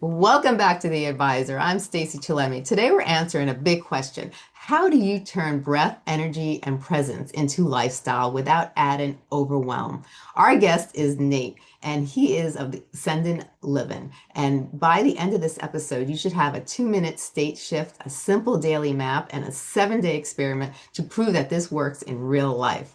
Welcome back to The Advisor. I'm Stacey Chillemi. Today we're answering a big question. How do you turn breath, energy, and presence into lifestyle without adding overwhelm? Our guest is Nate, and he is of the Ascendant Living. And by the end of this episode, you should have a 2-minute state shift, a simple daily map, and a 7-day experiment to prove that this works in real life.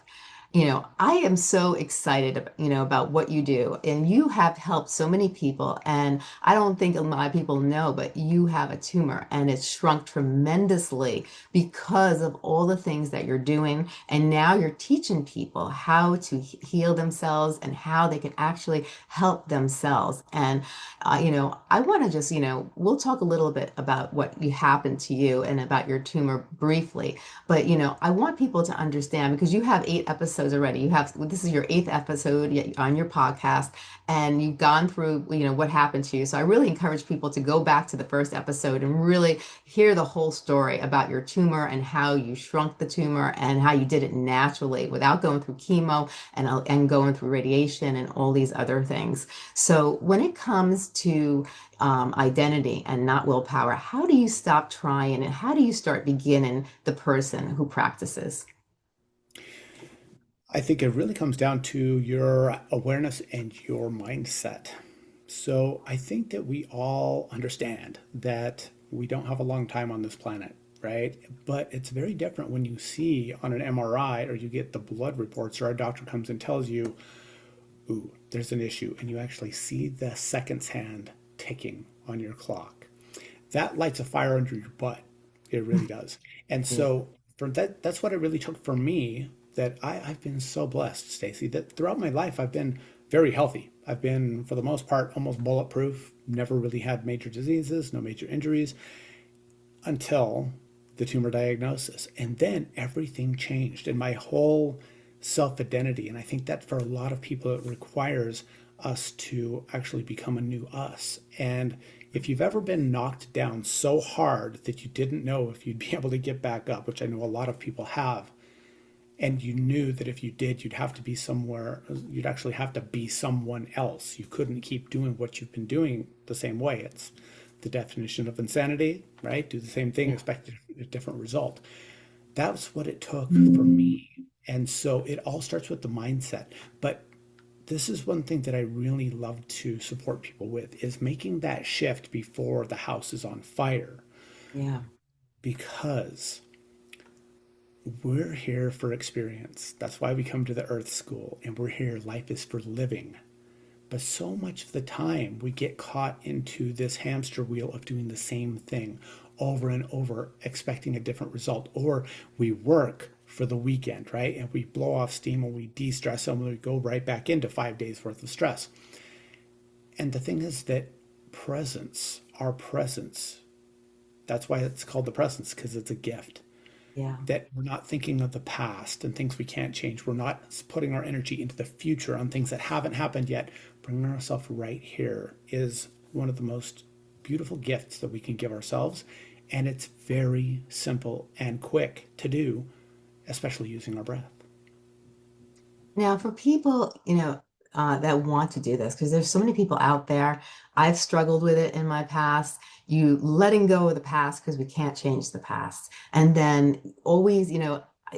I am so excited, about what you do, and you have helped so many people. And I don't think a lot of people know, but you have a tumor and it's shrunk tremendously because of all the things that you're doing. And now you're teaching people how to heal themselves and how they can actually help themselves. And, I want to just, we'll talk a little bit about what happened to you and about your tumor briefly. But I want people to understand because you have 8 episodes already. This is your eighth episode on your podcast, and you've gone through, what happened to you. So I really encourage people to go back to the first episode and really hear the whole story about your tumor and how you shrunk the tumor and how you did it naturally without going through chemo and going through radiation and all these other things. So when it comes to identity and not willpower, how do you stop trying and how do you start beginning the person who practices? I think it really comes down to your awareness and your mindset. So I think that we all understand that we don't have a long time on this planet, right? But it's very different when you see on an MRI or you get the blood reports or a doctor comes and tells you, ooh, there's an issue, and you actually see the seconds hand ticking on your clock. That lights a fire under your butt. It really does. And Yeah. so for that's what it really took for me that I've been so blessed, Stacey, that throughout my life I've been very healthy. I've been, for the most part, almost bulletproof, never really had major diseases, no major injuries until the tumor diagnosis. And then everything changed and my whole self identity. And I think that for a lot of people, it requires us to actually become a new us. And if you've ever been knocked down so hard that you didn't know if you'd be able to get back up, which I know a lot of people have, and you knew that if you did, you'd have to be somewhere, you'd actually have to be someone else. You couldn't keep doing what you've been doing the same way. It's the definition of insanity, right? Do the same thing, Yeah. expect a different result. That's what it took for me. And so it all starts with the mindset. But this is one thing that I really love to support people with is making that shift before the house is on fire Yeah. because we're here for experience. That's why we come to the earth school and we're here. Life is for living. But so much of the time we get caught into this hamster wheel of doing the same thing over and over, expecting a different result. Or we work for the weekend, right? And we blow off steam and we de stress and we go right back into 5 days worth of stress. And the thing is that our presence, that's why it's called the presence, because it's a gift Yeah. that we're not thinking of the past and things we can't change. We're not putting our energy into the future on things that haven't happened yet. Bringing ourselves right here is one of the most beautiful gifts that we can give ourselves. And it's very simple and quick to do, especially using our breath. Now, for people, that want to do this, because there's so many people out there. I've struggled with it in my past. You letting go of the past because we can't change the past. And then always,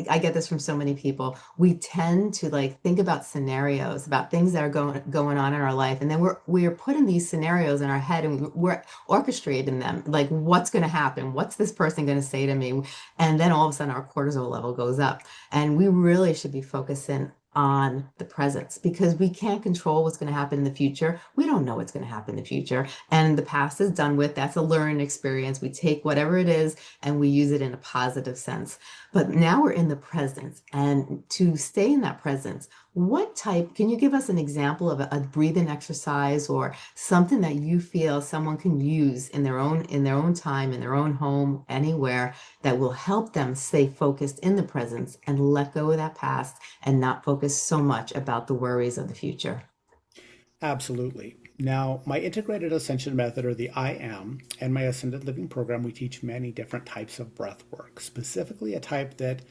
I get this from so many people. We tend to like think about scenarios, about things that are going on in our life, and then we're putting these scenarios in our head and we're orchestrating them. Like, what's going to happen? What's this person going to say to me? And then all of a sudden, our cortisol level goes up. And we really should be focusing on the presence because we can't control what's going to happen in the future. We don't know what's going to happen in the future. And the past is done with. That's a learning experience. We take whatever it is and we use it in a positive sense. But now we're in the present. And to stay in that presence, can you give us an example of a breathing exercise or something that you feel someone can use in their own time, in their own home, anywhere that will help them stay focused in the presence and let go of that past and not focus so much about the worries of the future? Absolutely. Now, my integrated ascension method, or the IAM, and my ascended living program, we teach many different types of breath work, specifically a type that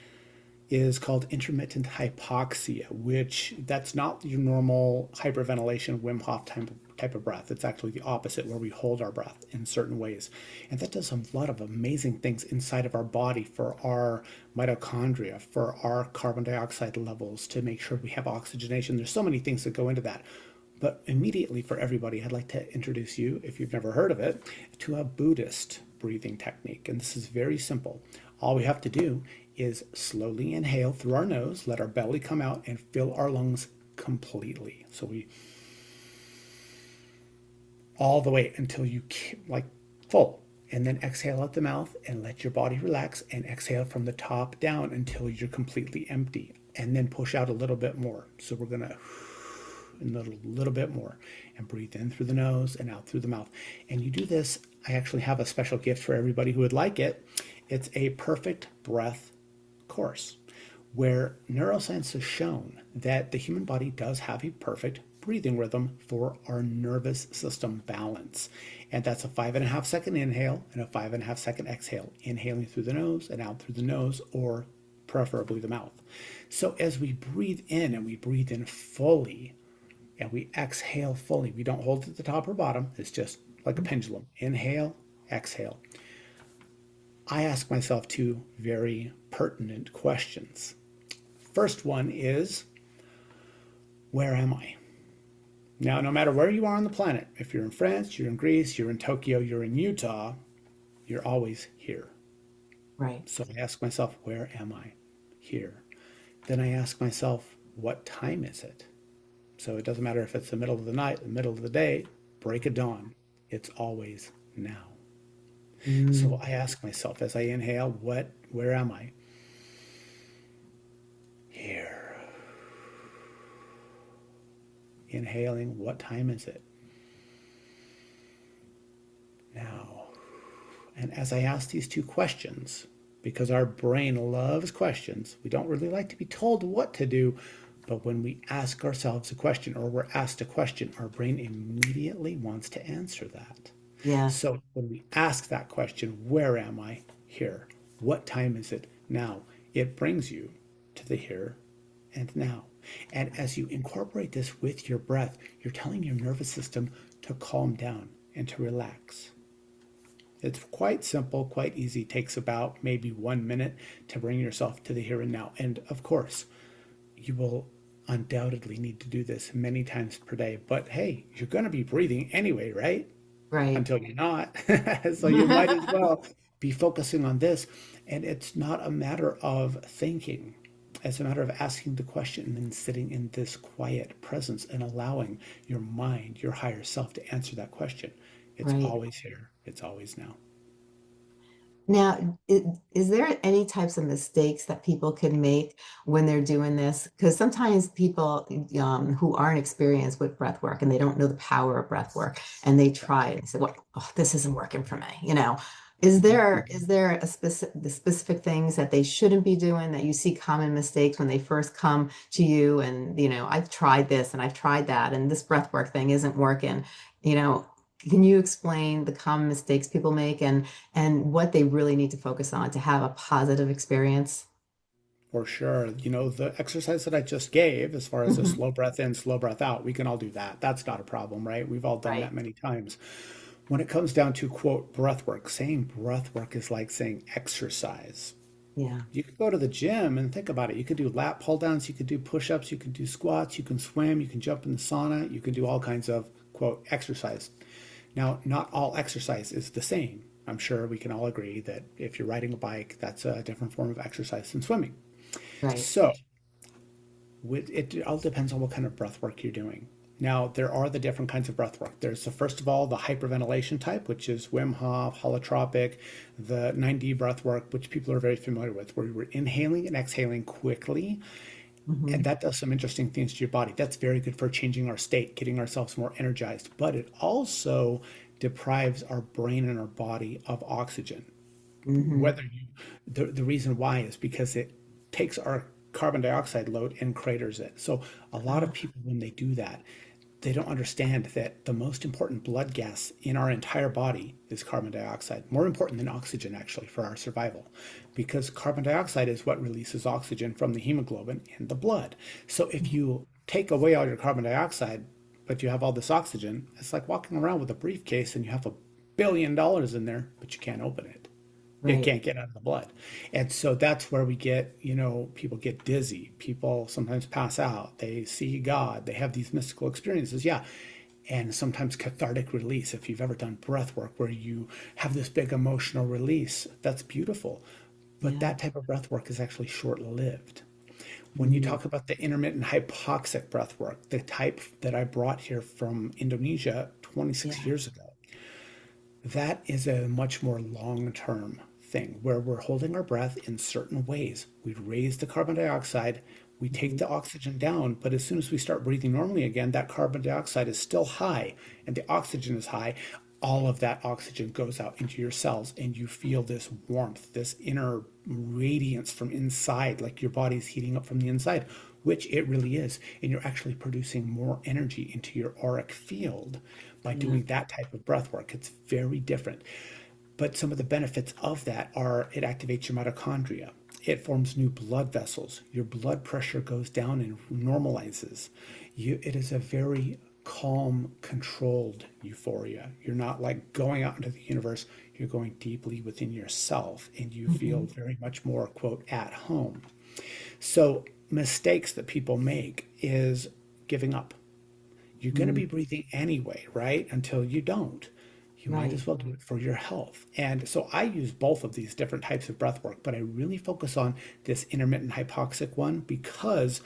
is called intermittent hypoxia, which that's not your normal hyperventilation Wim Hof type type of breath. It's actually the opposite, where we hold our breath in certain ways. And that does a lot of amazing things inside of our body for our mitochondria, for our carbon dioxide levels, to make sure we have oxygenation. There's so many things that go into that. But immediately, for everybody, I'd like to introduce you, if you've never heard of it, to a Buddhist breathing technique. And this is very simple. All we have to do is slowly inhale through our nose, let our belly come out, and fill our lungs completely. So we all the way until you like full, and then exhale out the mouth and let your body relax, and exhale from the top down until you're completely empty, and then push out a little bit more. So we're gonna a little bit more, and breathe in through the nose and out through the mouth. And you do this. I actually have a special gift for everybody who would like it. It's a perfect breath course where neuroscience has shown that the human body does have a perfect breathing rhythm for our nervous system balance. And that's a 5.5-second inhale and a 5.5-second exhale, inhaling through the nose and out through the nose, or preferably the mouth. So as we breathe in, and we breathe in fully, and we exhale fully, we don't hold at the top or bottom. It's just like a pendulum. Inhale, exhale. I ask myself two very pertinent questions. First one is, where am I? Now, no matter where you are on the planet, if you're in France, you're in Greece, you're in Tokyo, you're in Utah, you're always here. Right. So I ask myself, where am I? Here. Then I ask myself, what time is it? So it doesn't matter if it's the middle of the night, the middle of the day, break of dawn. It's always now. So Mm. I ask myself as I inhale, where am I? Here. Inhaling, what time is it? Now. And as I ask these two questions, because our brain loves questions, we don't really like to be told what to do, but when we ask ourselves a question, or we're asked a question, our brain immediately wants to answer that. Yes. So when we ask that question, where am I? Here. What time is it? Now. It brings you to the here and now. And as you incorporate this with your breath, you're telling your nervous system to calm down and to relax. It's quite simple, quite easy. It takes about maybe 1 minute to bring yourself to the here and now. And of course, you will undoubtedly need to do this many times per day. But hey, you're going to be breathing anyway, right? Right. Until you're not. So you might as well be focusing on this. And it's not a matter of thinking. It's a matter of asking the question and then sitting in this quiet presence and allowing your mind, your higher self, to answer that question. It's Right. always here. It's always now. Now, is there any types of mistakes that people can make when they're doing this? Because sometimes people who aren't experienced with breath work and they don't know the power of breath work, and they try it and say, "Well, oh, this isn't working for me." Is there a specific things that they shouldn't be doing, that you see common mistakes when they first come to you, and I've tried this and I've tried that, and this breath work thing isn't working, you know? Can you explain the common mistakes people make, and what they really need to focus on to have a positive experience? For sure. The exercise that I just gave, as far as a Mhm. slow breath in, slow breath out, we can all do that. That's not a problem, right? We've all done Right. that many times. When it comes down to, quote, breath work, saying breath work is like saying exercise. Yeah. You could go to the gym and think about it. You could do lat pull downs, you could do push ups, you could do squats, you can swim, you can jump in the sauna, you can do all kinds of, quote, exercise. Now, not all exercise is the same. I'm sure we can all agree that if you're riding a bike, that's a different form of exercise than swimming. Right. So, it all depends on what kind of breath work you're doing. Now, there are the different kinds of breath work. There's first of all, the hyperventilation type, which is Wim Hof, holotropic, the 9D breath work, which people are very familiar with, where we're inhaling and exhaling quickly. And Hmm. that does some interesting things to your body. That's very good for changing our state, getting ourselves more energized. But it also deprives our brain and our body of oxygen. Hmm. The reason why is because it takes our carbon dioxide load and craters it. So a lot of people, when they do that, they don't understand that the most important blood gas in our entire body is carbon dioxide, more important than oxygen actually for our survival, because carbon dioxide is what releases oxygen from the hemoglobin in the blood. So if you take away all your carbon dioxide, but you have all this oxygen. It's like walking around with a briefcase and you have $1 billion in there, but you can't open it. It Right. can't get out of the blood. And so that's where we get, people get dizzy. People sometimes pass out. They see God. They have these mystical experiences. Yeah. And sometimes cathartic release. If you've ever done breath work where you have this big emotional release, that's beautiful. But Yeah. that type of breath work is actually short lived. When you Mm. talk about the intermittent hypoxic breath work, the type that I brought here from Indonesia 26 Yeah. years ago, that is a much more long term thing where we're holding our breath in certain ways. We raise the carbon dioxide, we take Mhm. the oxygen down, but as soon as we start breathing normally again, that carbon dioxide is still high and the oxygen is high. All of that oxygen goes out into your cells, and you feel this warmth, this inner radiance from inside, like your body's heating up from the inside, which it really is. And you're actually producing more energy into your auric field by Yeah. doing that type of breath work. It's very different. But some of the benefits of that are it activates your mitochondria. It forms new blood vessels. Your blood pressure goes down and normalizes. It is a very calm, controlled euphoria. You're not like going out into the universe. You're going deeply within yourself and you feel Mhm. very much more, quote, at home. So, mistakes that people make is giving up. You're going to Mm. be breathing anyway, right? Until you don't. You might Right. as well do it for your health. And so I use both of these different types of breath work, but I really focus on this intermittent hypoxic one because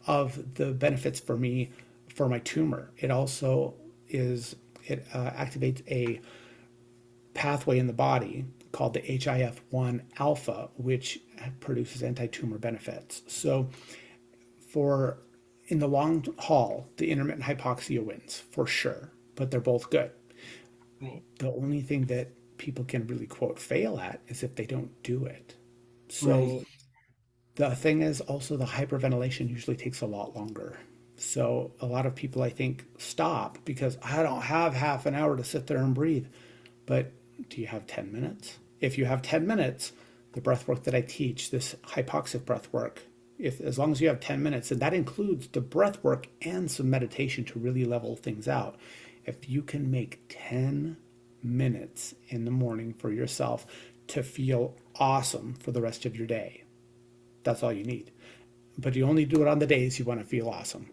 of the benefits for me for my tumor. It also it activates a pathway in the body called the HIF1 alpha, which produces anti-tumor benefits. So for in the long haul, the intermittent hypoxia wins for sure, but they're both good. Right. The only thing that people can really quote fail at is if they don't do it. So Right. the thing is also the hyperventilation usually takes a lot longer. So a lot of people I think stop because I don't have half an hour to sit there and breathe. But do you have 10 minutes? If you have 10 minutes, the breath work that I teach, this hypoxic breath work, if as long as you have 10 minutes, and that includes the breath work and some meditation to really level things out. If you can make 10 minutes in the morning for yourself to feel awesome for the rest of your day, that's all you need. But you only do it on the days you want to feel awesome.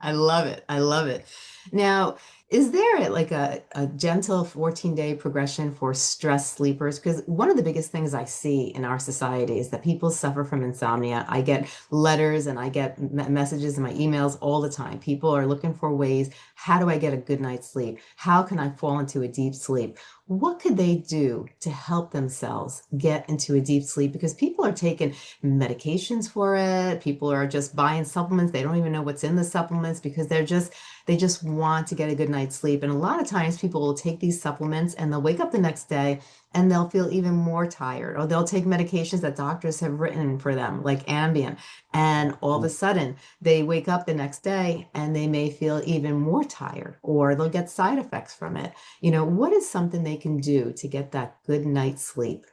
I love it. I love it. Now, is there like a gentle 14-day progression for stress sleepers? Because one of the biggest things I see in our society is that people suffer from insomnia. I get letters and I get messages in my emails all the time. People are looking for ways. How do I get a good night's sleep? How can I fall into a deep sleep? What could they do to help themselves get into a deep sleep? Because people are taking medications for it. People are just buying supplements. They don't even know what's in the supplements because they just want to get a good night's sleep. And a lot of times people will take these supplements and they'll wake up the next day and they'll feel even more tired, or they'll take medications that doctors have written for them, like Ambien. And all of a sudden they wake up the next day and they may feel even more tired, or they'll get side effects from it. What is something they can do to get that good night's sleep?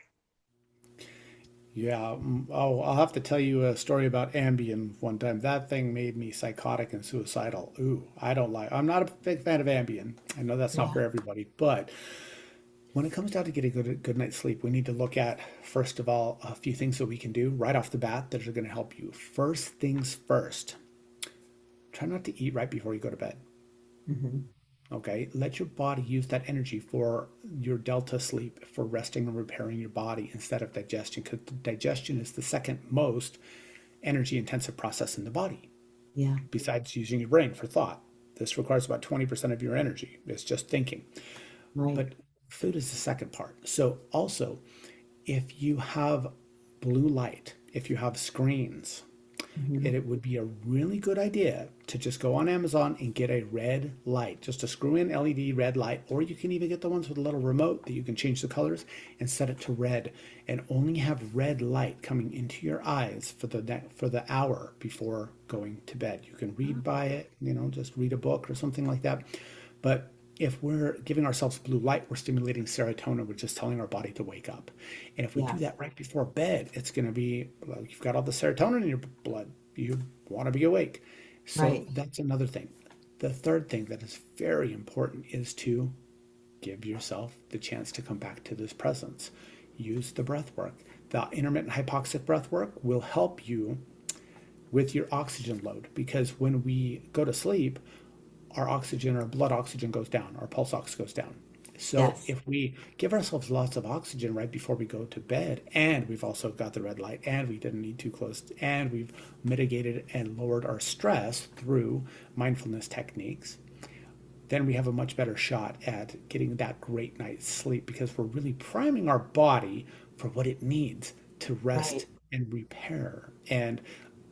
Yeah. Oh, I'll have to tell you a story about Ambien one time. That thing made me psychotic and suicidal. Ooh, I don't like. I'm not a big fan of Ambien. I know that's not Yeah. for everybody, but when it comes down to getting good night's sleep, we need to look at first of all a few things that we can do right off the bat that are going to help you. First things first. Try not to eat right before you go to bed. Mhm. Okay, let your body use that energy for your delta sleep, for resting and repairing your body instead of digestion, because digestion is the second most energy intensive process in the body, Yeah. besides using your brain for thought. This requires about 20% of your energy. It's just thinking. Right. But food is the second part. So, also, if you have blue light, if you have screens, Mhm. it would be a really good idea to just go on Amazon and get a red light, just a screw in LED red light, or you can even get the ones with a little remote that you can change the colors and set it to red and only have red light coming into your eyes for the hour before going to bed. You can read by it, just read a book or something like that. But if we're giving ourselves blue light, we're stimulating serotonin, which is telling our body to wake up. And if we do Yes. that right before bed, it's going to be, well, you've got all the serotonin in your blood. You want to be awake. So Right. that's another thing. The third thing that is very important is to give yourself the chance to come back to this presence. Use the breath work. The intermittent hypoxic breath work will help you with your oxygen load because when we go to sleep, our oxygen, our blood oxygen goes down, our pulse ox goes down. So Yes. if we give ourselves lots of oxygen right before we go to bed, and we've also got the red light, and we didn't need too close, and we've mitigated and lowered our stress through mindfulness techniques, then we have a much better shot at getting that great night's sleep because we're really priming our body for what it needs to Right. rest and repair. And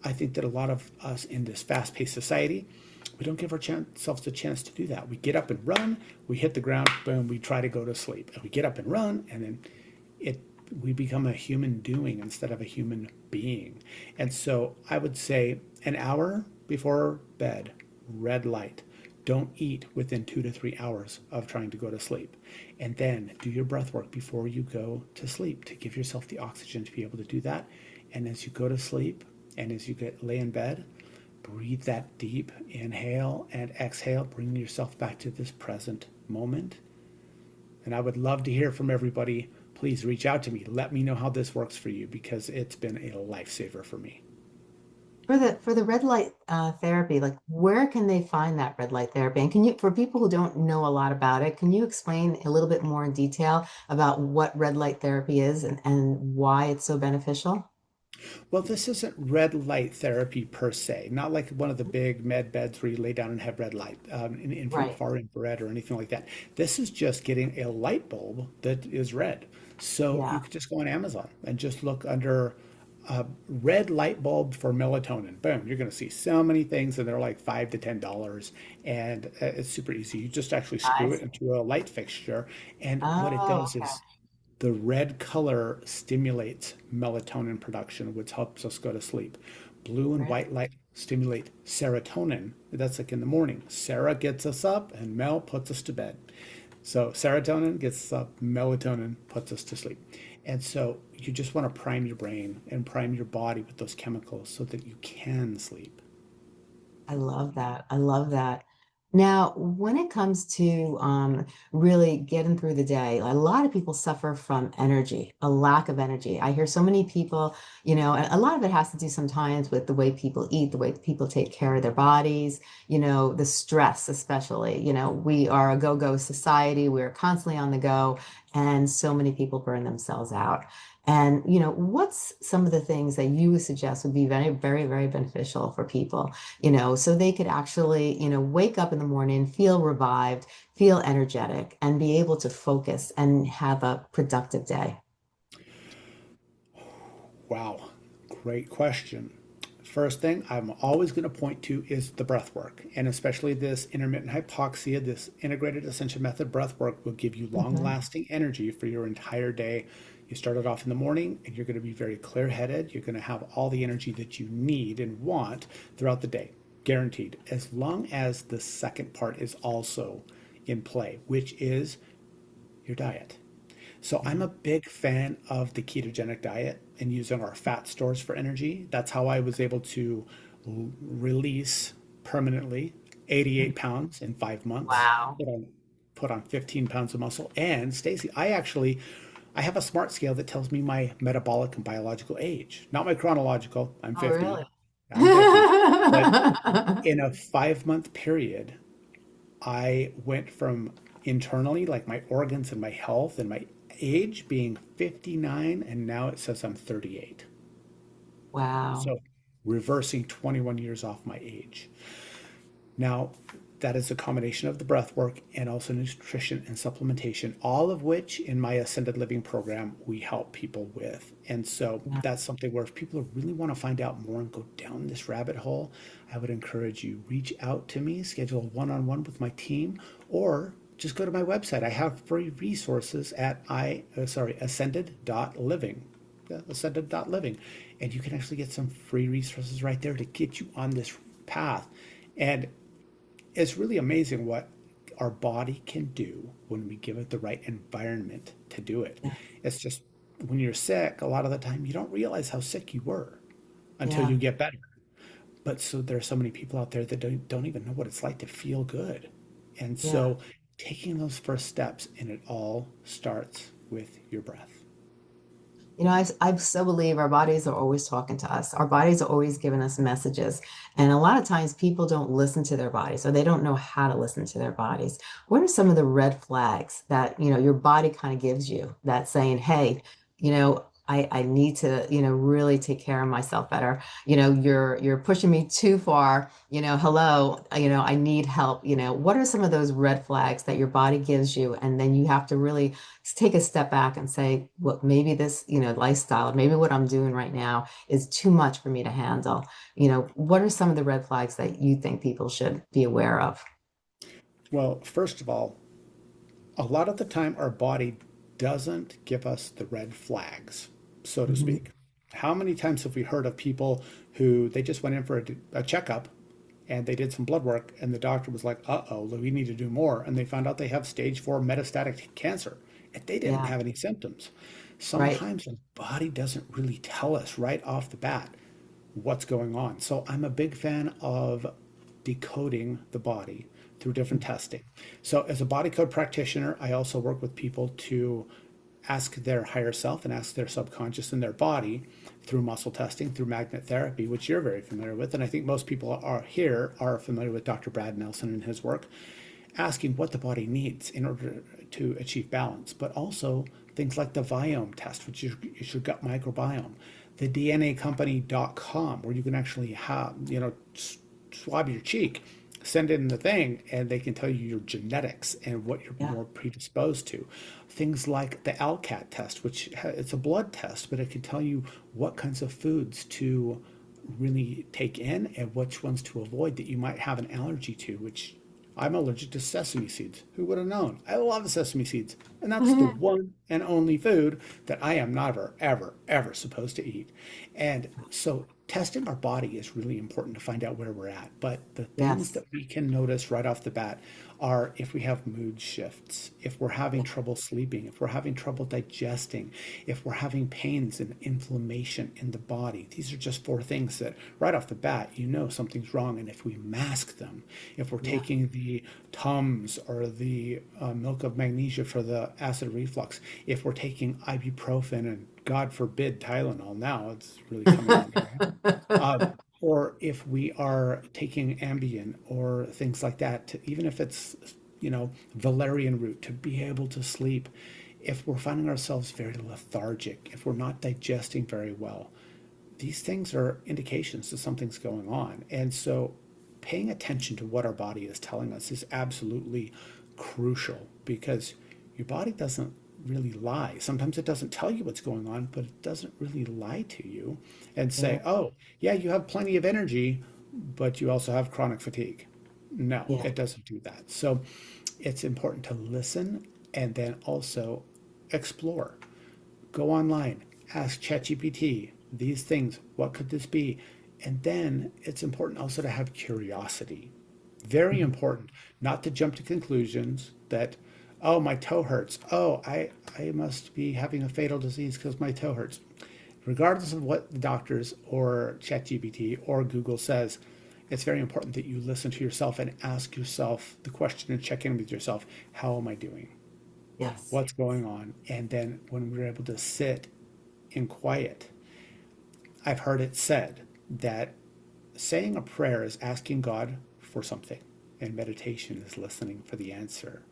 I think that a lot of us in this fast paced society, we don't give ourselves a chance to do that. We get up and run, we hit the ground, boom, we try to go to sleep. And we get up and run, and then it we become a human doing instead of a human being. And so I would say an hour before bed, red light. Don't eat within 2 to 3 hours of trying to go to sleep. And then do your breath work before you go to sleep to give yourself the oxygen to be able to do that. And as you go to sleep and as you lay in bed, breathe that deep inhale and exhale, bringing yourself back to this present moment. And I would love to hear from everybody. Please reach out to me. Let me know how this works for you because it's been a lifesaver for me. For the red light therapy, like where can they find that red light therapy? And can you, for people who don't know a lot about it, can you explain a little bit more in detail about what red light therapy is and why it's so beneficial? Well, this isn't red light therapy per se, not like one of the big med beds where you lay down and have red light Right. far infrared or anything like that. This is just getting a light bulb that is red. So you Yeah. could just go on Amazon and just look under red light bulb for melatonin. Boom, you're going to see so many things, and they're like $5 to $10, and it's super easy. You just actually I screw it see. into a light fixture, and what it Oh, does okay. is the red color stimulates melatonin production, which helps us go to sleep. Blue and Really? white light stimulate serotonin. That's like in the morning. Sarah gets us up and Mel puts us to bed. So serotonin gets us up, melatonin puts us to sleep. And so you just want to prime your brain and prime your body with those chemicals so that you can sleep. I love that. I love that. Now, when it comes to really getting through the day, a lot of people suffer from energy, a lack of energy. I hear so many people, and a lot of it has to do sometimes with the way people eat, the way people take care of their bodies, the stress, especially. We are a go-go society. We're constantly on the go, and so many people burn themselves out. And, what's some of the things that you would suggest would be very, very, very beneficial for people? So they could actually, wake up in the morning, feel revived, feel energetic, and be able to focus and have a productive day. Wow, great question. First thing I'm always going to point to is the breath work, and especially this intermittent hypoxia, this integrated ascension method breath work will give you long Mhm. lasting energy for your entire day. You start it off in the morning, and you're going to be very clear headed. You're going to have all the energy that you need and want throughout the day, guaranteed, as long as the second part is also in play, which is your diet. So I'm Yeah. a big fan of the ketogenic diet and using our fat stores for energy. That's how I was able to release permanently 88 pounds in 5 months, Wow. put on 15 pounds of muscle. And Stacey, I have a smart scale that tells me my metabolic and biological age, not my chronological. I'm Oh, 50. really? I'm 50. But in a 5 month period, I went from internally, like my organs and my health and my age being 59, and now it says I'm 38. Wow. So reversing 21 years off my age. Now, that is a combination of the breath work and also nutrition and supplementation, all of which in my Ascended Living program we help people with. And so Yeah. that's something where if people really want to find out more and go down this rabbit hole, I would encourage you reach out to me, schedule a one-on-one with my team, or just go to my website. I have free resources at ascended.living. Ascended.living, and you can actually get some free resources right there to get you on this path. And it's really amazing what our body can do when we give it the right environment to do it. Yeah. It's just when you're sick, a lot of the time you don't realize how sick you were until Yeah. you get better. But so there are so many people out there that don't even know what it's like to feel good. And Yeah. so taking those first steps, and it all starts with your breath. I so believe our bodies are always talking to us. Our bodies are always giving us messages. And a lot of times people don't listen to their bodies or they don't know how to listen to their bodies. What are some of the red flags that, your body kind of gives you that saying, hey, I need to, really take care of myself better. You're pushing me too far, hello, I need help. What are some of those red flags that your body gives you? And then you have to really take a step back and say, well, maybe this, lifestyle, maybe what I'm doing right now is too much for me to handle. What are some of the red flags that you think people should be aware of? Well, first of all, a lot of the time our body doesn't give us the red flags, so to Mhm. speak. How many times have we heard of people who they just went in for a checkup and they did some blood work and the doctor was like, uh-oh, we need to do more. And they found out they have stage 4 metastatic cancer and they didn't Yeah, have any symptoms. right. Sometimes the body doesn't really tell us right off the bat what's going on. So I'm a big fan of decoding the body through different testing. So as a body code practitioner, I also work with people to ask their higher self and ask their subconscious and their body through muscle testing, through magnet therapy, which you're very familiar with. And I think most people are familiar with Dr. Brad Nelson and his work, asking what the body needs in order to achieve balance, but also things like the Viome test, which is your gut microbiome, the DNAcompany.com, where you can actually have, swab your cheek, send in the thing, and they can tell you your genetics and what you're Yeah. more predisposed to. Things like the ALCAT test, which it's a blood test, but it can tell you what kinds of foods to really take in and which ones to avoid that you might have an allergy to, which I'm allergic to sesame seeds. Who would have known? I love sesame seeds. And that's the one and only food that I am never, ever, ever supposed to eat. And so testing our body is really important to find out where we're at. But the things Yes. that we can notice right off the bat are if we have mood shifts, if we're having Yeah. trouble sleeping, if we're having trouble digesting, if we're having pains and inflammation in the body. These are just four things that right off the bat, you know something's wrong. And if we mask them, if we're Yeah. taking the Tums or the milk of magnesia for the acid reflux, if we're taking ibuprofen and God forbid Tylenol now, it's really coming on here. Uh, or if we are taking Ambien or things like that, even if it's, valerian root to be able to sleep, if we're finding ourselves very lethargic, if we're not digesting very well, these things are indications that something's going on. And so paying attention to what our body is telling us is absolutely crucial because your body doesn't really lie. Sometimes it doesn't tell you what's going on, but it doesn't really lie to you and Yeah. say, oh, yeah, you have plenty of energy, but you also have chronic fatigue. No, Yeah. it doesn't do that. So it's important to listen and then also explore. Go online, ask ChatGPT these things, what could this be? And then it's important also to have curiosity. Very Mhm. important not to jump to conclusions that, oh, my toe hurts. Oh, I must be having a fatal disease because my toe hurts. Regardless of what the doctors or ChatGPT or Google says, it's very important that you listen to yourself and ask yourself the question and check in with yourself. How am I doing? Yes. What's going on? And then when we're able to sit in quiet, I've heard it said that saying a prayer is asking God for something, and meditation is listening for the answer.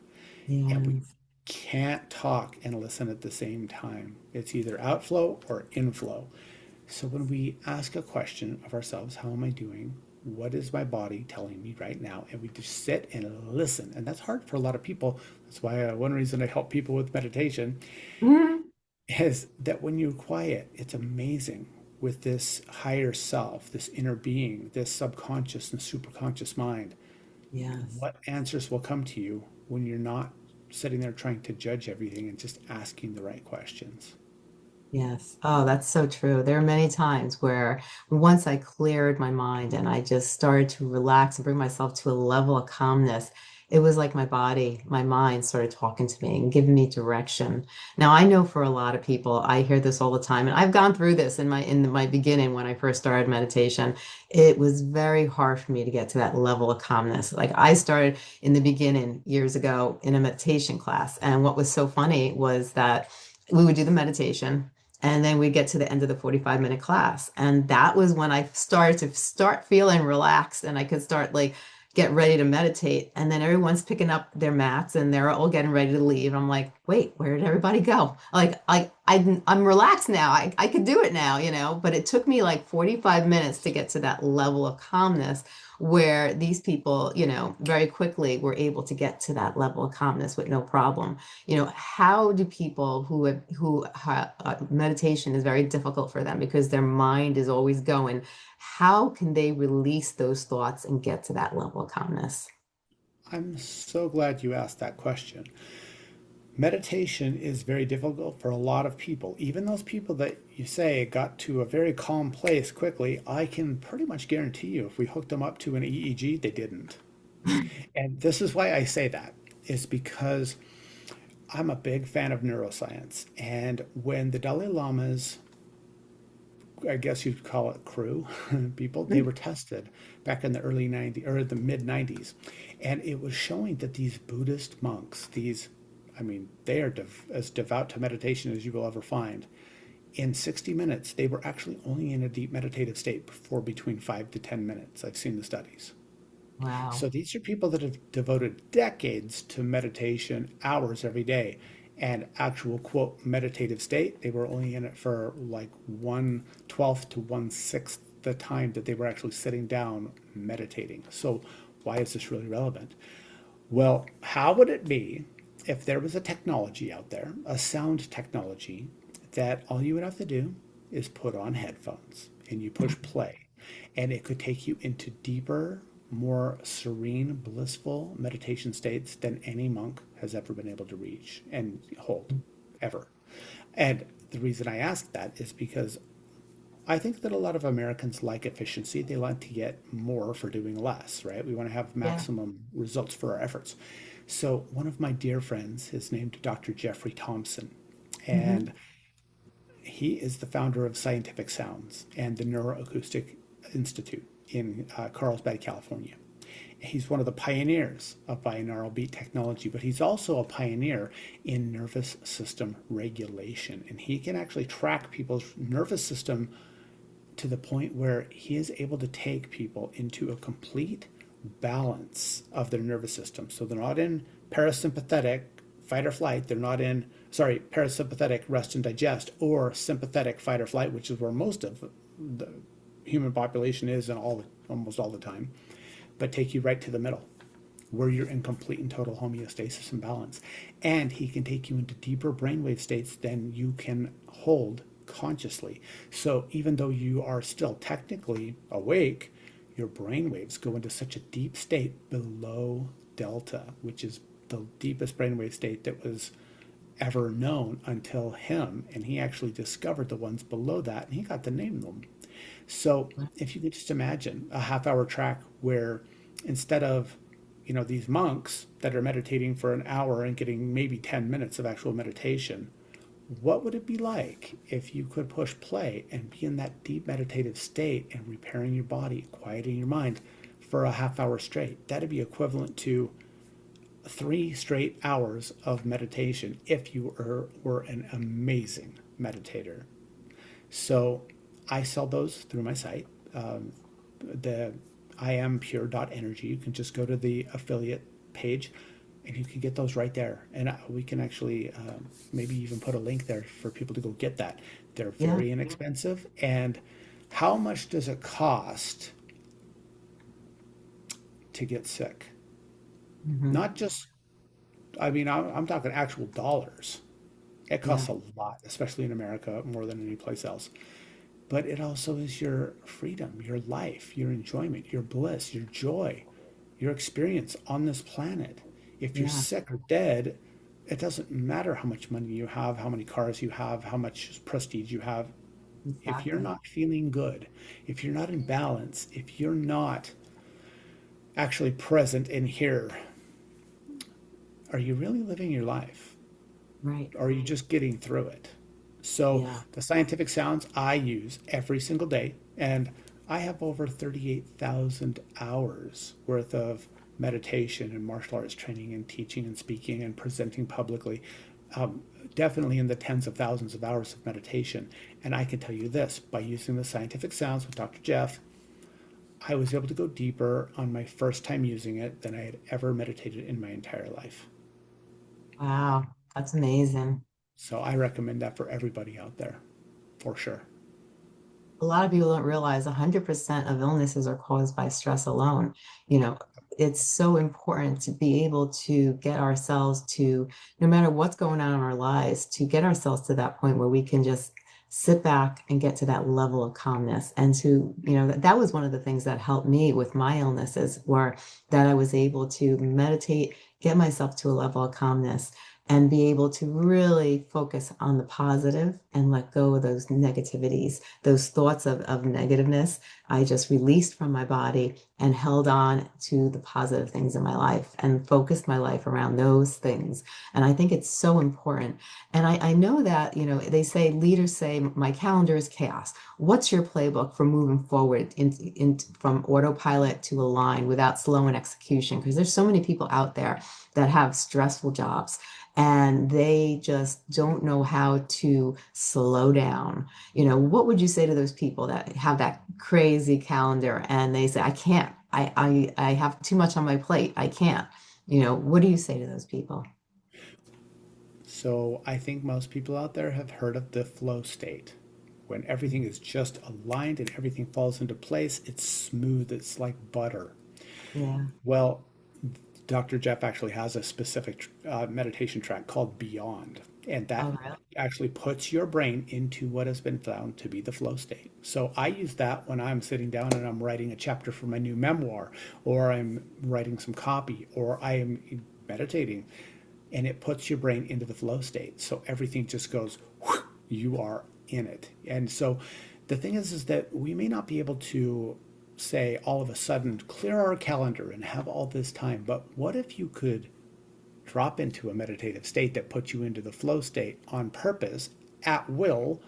And we Yes. can't talk and listen at the same time. It's either outflow or inflow. So when we ask a question of ourselves, how am I doing? What is my body telling me right now? And we just sit and listen. And that's hard for a lot of people. That's why one reason I help people with meditation Mhm. is that when you're quiet, it's amazing with this higher self, this inner being, this subconscious and superconscious mind, Yes. what answers will come to you when you're not sitting there trying to judge everything and just asking the right questions. Yes. Oh, that's so true. There are many times where once I cleared my mind and I just started to relax and bring myself to a level of calmness, it was like my body, my mind started talking to me and giving me direction. Now, I know for a lot of people, I hear this all the time, and I've gone through this in my beginning when I first started meditation. It was very hard for me to get to that level of calmness. Like I started in the beginning years ago in a meditation class, and what was so funny was that we would do the meditation. And then we get to the end of the 45-minute class. And that was when I started to start feeling relaxed and I could start like get ready to meditate. And then everyone's picking up their mats and they're all getting ready to leave. I'm like, wait, where did everybody go? I'm relaxed now. I could do it now, but it took me like 45 minutes to get to that level of calmness where these people, very quickly were able to get to that level of calmness with no problem. How do people meditation is very difficult for them because their mind is always going, how can they release those thoughts and get to that level of calmness? I'm so glad you asked that question. Meditation is very difficult for a lot of people. Even those people that you say got to a very calm place quickly, I can pretty much guarantee you if we hooked them up to an EEG, they didn't. And this is why I say that, is because I'm a big fan of neuroscience. And when the Dalai Lama's, I guess you'd call it crew, people, they were tested back in the early 90s or the mid 90s. And it was showing that these Buddhist monks, they are as devout to meditation as you will ever find. In 60 minutes, they were actually only in a deep meditative state for between 5 to 10 minutes. I've seen the studies. Wow. So these are people that have devoted decades to meditation, hours every day, and actual quote meditative state. They were only in it for like 1/12 to 1/6 the time that they were actually sitting down meditating. So why is this really relevant? Well, how would it be if there was a technology out there, a sound technology, that all you would have to do is put on headphones and you push play, and it could take you into deeper, more serene, blissful meditation states than any monk has ever been able to reach and hold, ever. And the reason I ask that is because I think that a lot of Americans like efficiency. They like to get more for doing less, right? We want to have Yeah. maximum results for our efforts. So, one of my dear friends is named Dr. Jeffrey Thompson, Hmm. and he is the founder of Scientific Sounds and the Neuroacoustic Institute in Carlsbad, California. He's one of the pioneers of binaural beat technology, but he's also a pioneer in nervous system regulation. And he can actually track people's nervous system to the point where he is able to take people into a complete balance of their nervous system. So they're not in parasympathetic fight or flight. They're not in, sorry, parasympathetic rest and digest or sympathetic fight or flight, which is where most of the human population is and almost all the time, but take you right to the middle where you're in complete and total homeostasis and balance. And he can take you into deeper brainwave states than you can hold consciously. So even though you are still technically awake, your brainwaves go into such a deep state below delta, which is the deepest brainwave state that was ever known until him. And he actually discovered the ones below that and he got to name them. So if you could just imagine a half-hour track where instead of these monks that are meditating for an hour and getting maybe 10 minutes of actual meditation, what would it be like if you could push play and be in that deep meditative state and repairing your body, quieting your mind for a half hour straight? That'd be equivalent to 3 straight hours of meditation if you were an amazing meditator. So I sell those through my site. The iampure.energy. You can just go to the affiliate page and you can get those right there. And we can actually maybe even put a link there for people to go get that. They're Yeah. very inexpensive. And how much does it cost to get sick? Hmm. Not just, I'm talking actual dollars. It Yeah. costs a lot, especially in America, more than any place else. But it also is your freedom, your life, your enjoyment, your bliss, your joy, your experience on this planet. If you're Yeah. sick or dead, it doesn't matter how much money you have, how many cars you have, how much prestige you have. If you're Exactly. not feeling good, if you're not in balance, if you're not actually present in here, are you really living your life? Right. Or are you just getting through it? So Yeah. the scientific sounds I use every single day, and I have over 38,000 hours worth of meditation and martial arts training and teaching and speaking and presenting publicly. Um, Definitely in the tens of thousands of hours of meditation. And I can tell you this, by using the scientific sounds with Dr. Jeff, I was able to go deeper on my first time using it than I had ever meditated in my entire life. Wow. That's amazing. So I recommend that for everybody out there, for sure. A lot of people don't realize 100% of illnesses are caused by stress alone. You know, it's so important to be able to get ourselves to, no matter what's going on in our lives, to get ourselves to that point where we can just sit back and get to that level of calmness. And to, that was one of the things that helped me with my illnesses, were that I was able to meditate, get myself to a level of calmness, and be able to really focus on the positive and let go of those negativities, those thoughts of negativeness. I just released from my body and held on to the positive things in my life and focused my life around those things. And I think it's so important. And I know that, they say, leaders say, my calendar is chaos. What's your playbook for moving forward from autopilot to align without slow in execution? Because there's so many people out there that have stressful jobs and they just don't know how to slow down. What would you say to those people that have that crazy calendar and they say, I can't, I have too much on my plate. I can't. What do you say to those people? So I think most people out there have heard of the flow state. When everything is just aligned and everything falls into place, it's smooth, it's like butter. Yeah. Well, Dr. Jeff actually has a specific meditation track called Beyond, and Oh, that really? actually puts your brain into what has been found to be the flow state. So I use that when I'm sitting down and I'm writing a chapter for my new memoir, or I'm writing some copy, or I am meditating, and it puts your brain into the flow state. So everything just goes, whew, you are in it. And so the thing is that we may not be able to say all of a sudden clear our calendar and have all this time, but what if you could drop into a meditative state that puts you into the flow state on purpose at will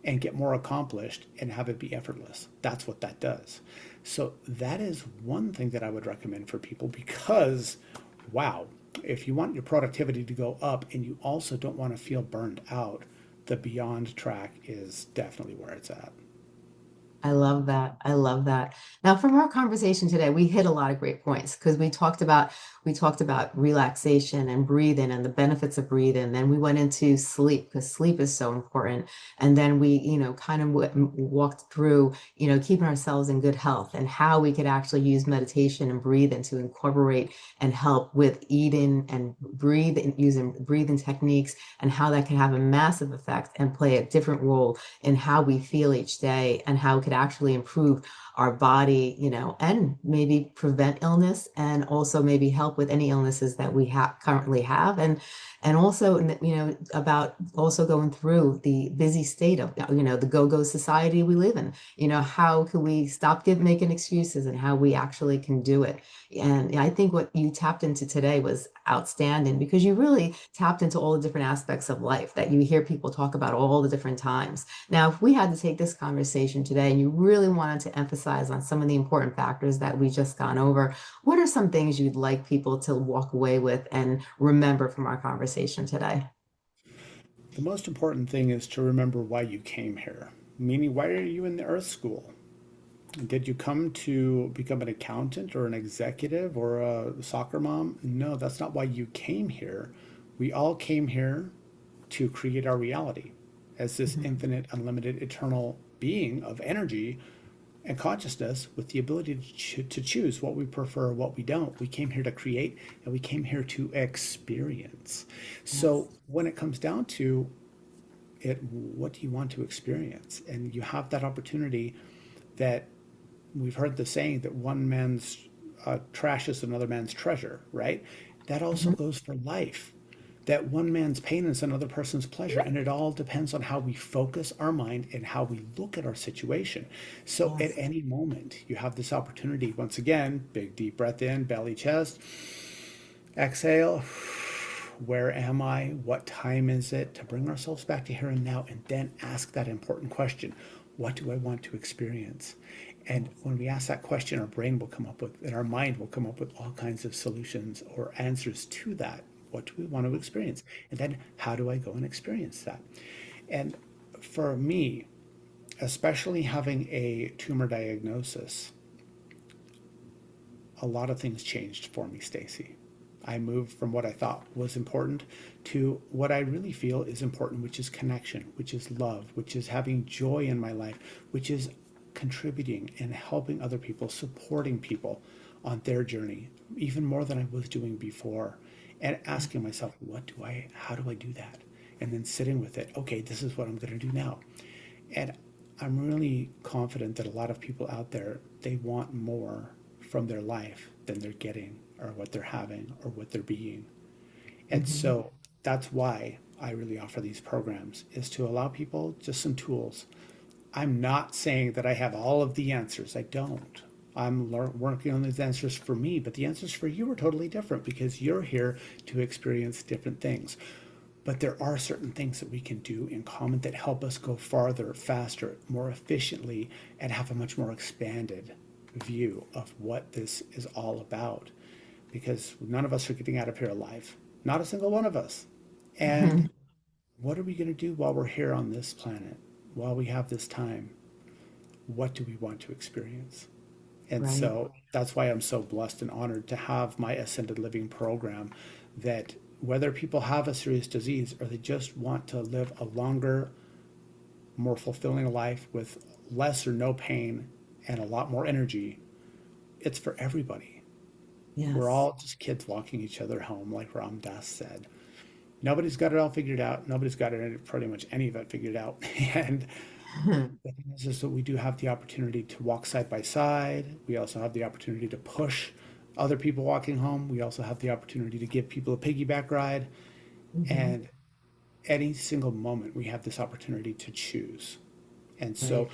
and get more accomplished and have it be effortless? That's what that does. So that is one thing that I would recommend for people because, wow, if you want your productivity to go up and you also don't want to feel burned out, the Beyond track is definitely where it's at. I love that. I love that. Now, from our conversation today, we hit a lot of great points because we talked about relaxation and breathing and the benefits of breathing. Then we went into sleep because sleep is so important. And then we, kind of walked through, keeping ourselves in good health and how we could actually use meditation and breathing to incorporate and help with eating and breathing, using breathing techniques, and how that can have a massive effect and play a different role in how we feel each day and how it could actually improve our body, and maybe prevent illness and also maybe help with any illnesses that we currently have. And also, about also going through the busy state of, the go-go society we live in. How can we stop making excuses and how we actually can do it? And I think what you tapped into today was outstanding because you really tapped into all the different aspects of life that you hear people talk about all the different times. Now, if we had to take this conversation today and you really wanted to emphasize on some of the important factors that we just gone over, what are some things you'd like people to walk away with and remember from our conversation today? The most important thing is to remember why you came here, meaning, why are you in the earth school? Did you come to become an accountant or an executive or a soccer mom? No, that's not why you came here. We all came here to create our reality as this Mhm. infinite, unlimited, eternal being of energy and consciousness with the ability to choose what we prefer, what we don't. We came here to create and we came here to experience. So Yes. when it comes down to it, what do you want to experience? And you have that opportunity that we've heard the saying that one man's trash is another man's treasure, right? That also Mhm. goes for life. That one man's pain is another person's pleasure. And it all depends on how we focus our mind and how we look at our situation. So at Yes. any moment, you have this opportunity. Once again, big deep breath in, belly, chest, exhale, where am I? What time is it? To bring ourselves back to here and now and then ask that important question. What do I want to experience? And when we ask that question, our brain will come up with, and our mind will come up with all kinds of solutions or answers to that. What do we want to experience? And then how do I go and experience that? And for me, especially having a tumor diagnosis, a lot of things changed for me, Stacey. I moved from what I thought was important to what I really feel is important, which is connection, which is love, which is having joy in my life, which is contributing and helping other people, supporting people on their journey, even more than I was doing before. And asking myself, how do I do that? And then sitting with it, okay, this is what I'm going to do now. And I'm really confident that a lot of people out there, they want more from their life than they're getting or what they're having or what they're being. And Mhm. so that's why I really offer these programs is to allow people just some tools. I'm not saying that I have all of the answers. I don't. Working on these answers for me, but the answers for you are totally different because you're here to experience different things. But there are certain things that we can do in common that help us go farther, faster, more efficiently, and have a much more expanded view of what this is all about. Because none of us are getting out of here alive. Not a single one of us. And what are we going to do while we're here on this planet? While we have this time? What do we want to experience? And Right. so that's why I'm so blessed and honored to have my Ascended Living program that whether people have a serious disease or they just want to live a longer, more fulfilling life with less or no pain and a lot more energy, it's for everybody. We're Yes. all just kids walking each other home, like Ram Dass said. Nobody's got it all figured out. Nobody's got it, pretty much any of it figured out. And the thing is that we do have the opportunity to walk side by side. We also have the opportunity to push other people walking home. We also have the opportunity to give people a piggyback ride. Mhm. And any single moment, we have this opportunity to choose. And so Right.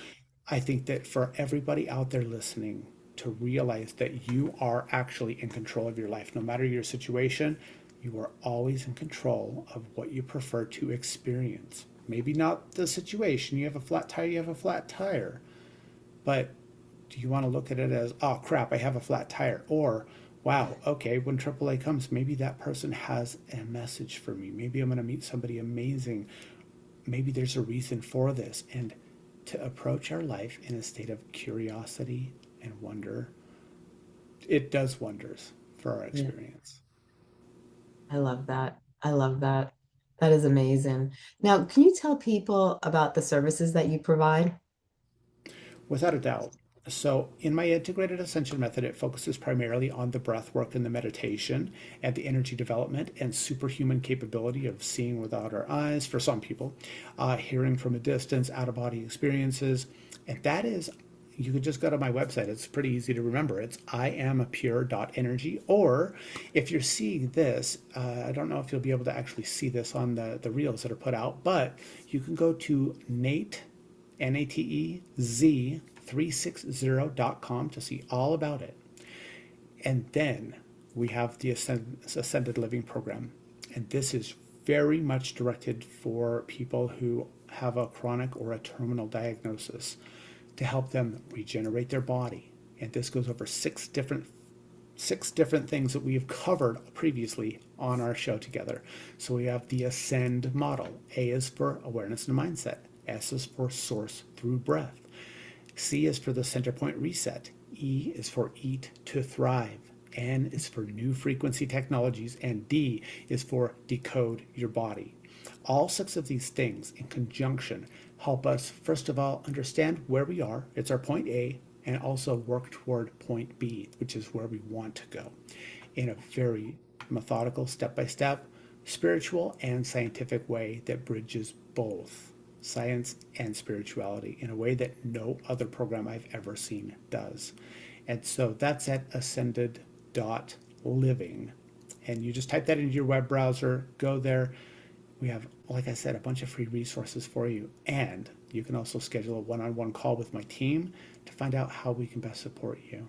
I think that for everybody out there listening, to realize that you are actually in control of your life. No matter your situation, you are always in control of what you prefer to experience. Maybe not the situation. You have a flat tire, you have a flat tire. But do you want to look at it as, oh crap, I have a flat tire? Or, wow, okay, when AAA comes, maybe that person has a message for me. Maybe I'm going to meet somebody amazing. Maybe there's a reason for this. And to approach our life in a state of curiosity and wonder, it does wonders for our Yeah. experience. I love that. I love that. That is amazing. Now, can you tell people about the services that you provide? Without a doubt. So, in my integrated ascension method, it focuses primarily on the breath work and the meditation and the energy development and superhuman capability of seeing without our eyes for some people, hearing from a distance, out of body experiences. And that is, you can just go to my website. It's pretty easy to remember. It's iamapure.energy. Or if you're seeing this, I don't know if you'll be able to actually see this on the reels that are put out, but you can go to Nate NATEZ360.com to see all about it. And then we have the Ascended Living Program. And this is very much directed for people who have a chronic or a terminal diagnosis to help them regenerate their body. And this goes over six different things that we have covered previously on our show together. So we have the Ascend model. A is for awareness and mindset. S is for source through breath. C is for the center point reset. E is for eat to thrive. N is for new frequency technologies. And D is for decode your body. All six of these things in conjunction help us, first of all, understand where we are. It's our point A, and also work toward point B, which is where we want to go in a very methodical, step by step, spiritual and scientific way that bridges both science and spirituality in a way that no other program I've ever seen does. And so that's at ascended.living. And you just type that into your web browser, go there. We have, like I said, a bunch of free resources for you. And you can also schedule a one on one call with my team to find out how we can best support you.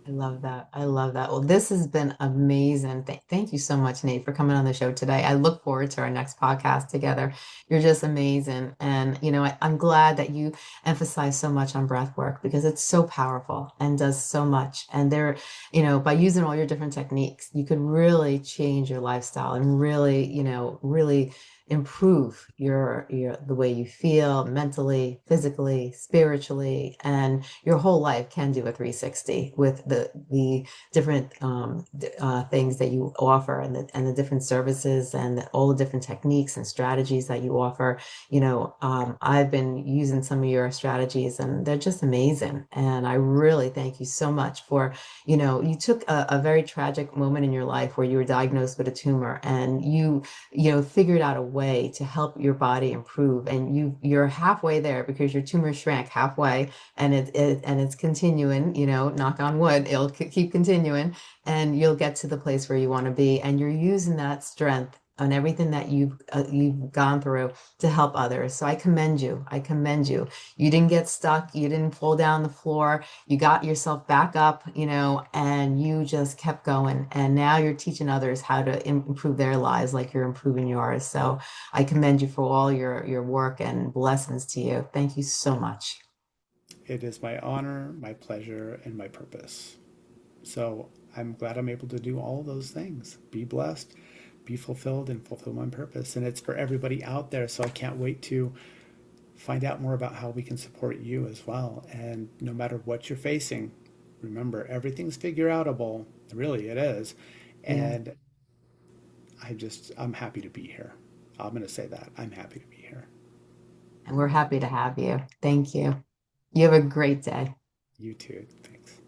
I love that. I love that. Well, this has been amazing. Thank you so much, Nate, for coming on the show today. I look forward to our next podcast together. You're just amazing. And, I'm glad that you emphasize so much on breath work because it's so powerful and does so much. And by using all your different techniques, you could really change your lifestyle and really, really improve your the way you feel mentally, physically, spiritually, and your whole life can do a 360 with the different things that you offer and the different services and all the different techniques and strategies that you offer. I've been using some of your strategies and they're just amazing. And I really thank you so much for, you took a very tragic moment in your life where you were diagnosed with a tumor and you figured out a way to help your body improve. And you're halfway there because your tumor shrank halfway and it's continuing, knock on wood, it'll keep continuing and you'll get to the place where you want to be. And you're using that strength and everything that you've gone through to help others. So I commend you. I commend you. You didn't get stuck. You didn't fall down the floor. You got yourself back up, and you just kept going. And now you're teaching others how to improve their lives like you're improving yours. So I commend you for all your work and blessings to you. Thank you so much. It is my honor, my pleasure, and my purpose. So I'm glad I'm able to do all those things. Be blessed, be fulfilled, and fulfill my purpose. And it's for everybody out there. So I can't wait to find out more about how we can support you as well. And no matter what you're facing, remember everything's figure outable. Really, it is. Yeah. And I'm happy to be here. I'm going to say that. I'm happy to be here. And we're happy to have you. Thank you. You have a great day. You too. Thanks.